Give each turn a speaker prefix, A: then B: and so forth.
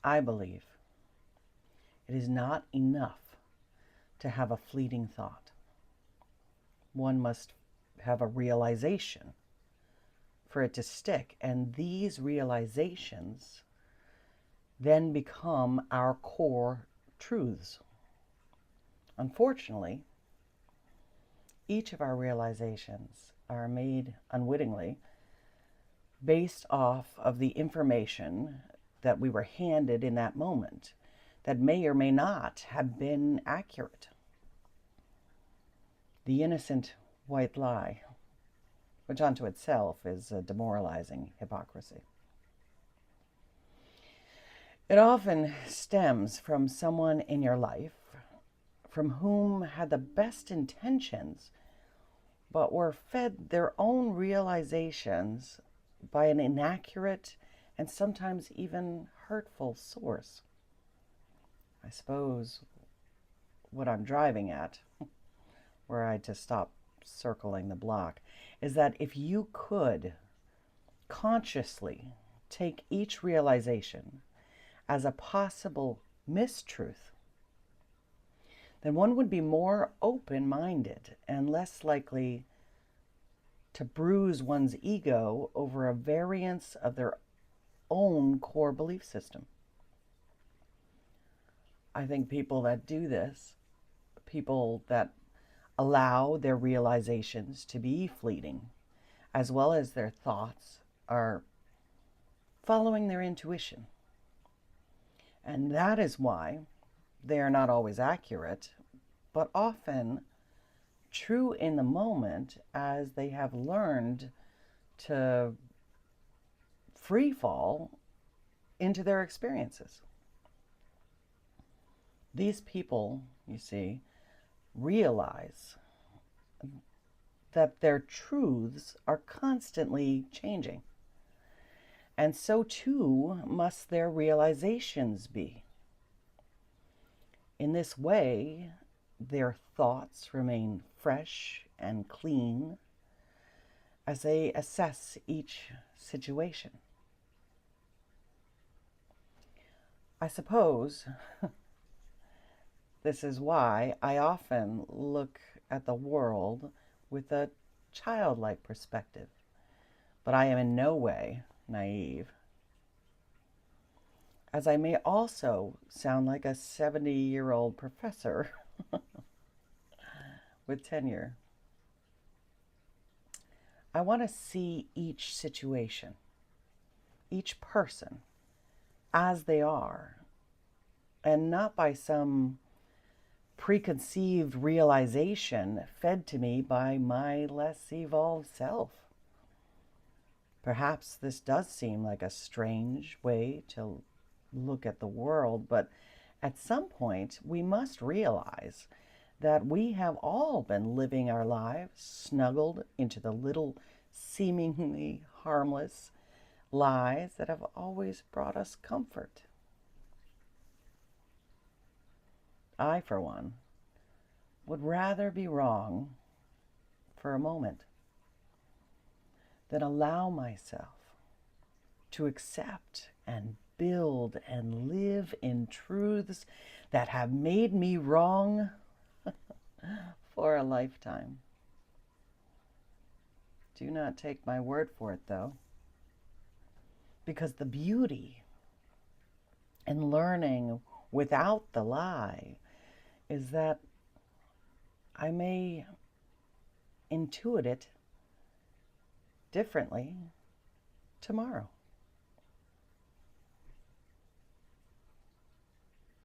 A: I believe it is not enough to have a fleeting thought. One must have a realization for it to stick, and these realizations then become our core truths. Unfortunately, each of our realizations are made unwittingly based off of the information that we were handed in that moment that may or may not have been accurate. The innocent white lie, which unto itself is a demoralizing hypocrisy. It often stems from someone in your life from whom had the best intentions, but were fed their own realizations by an inaccurate and sometimes even hurtful source. I suppose what I'm driving at, were I to stop circling the block, is that if you could consciously take each realization as a possible mistruth, then one would be more open-minded and less likely to bruise one's ego over a variance of their own core belief system. I think people that do this, people that allow their realizations to be fleeting, as well as their thoughts, are following their intuition. And that is why they are not always accurate, but often true in the moment, as they have learned to free fall into their experiences. These people, you see, realize that their truths are constantly changing. And so too must their realizations be. In this way, their thoughts remain fresh and clean as they assess each situation. I suppose this is why I often look at the world with a childlike perspective, but I am in no way naive, as I may also sound like a 70-year-old professor with tenure. I want to see each situation, each person, as they are, and not by some preconceived realization fed to me by my less evolved self. Perhaps this does seem like a strange way to look at the world, but at some point we must realize that we have all been living our lives snuggled into the little seemingly harmless lies that have always brought us comfort. I, for one, would rather be wrong for a moment than allow myself to accept and build and live in truths that have made me wrong for a lifetime. Do not take my word for it, though, because the beauty in learning without the lie is that I may intuit it differently tomorrow.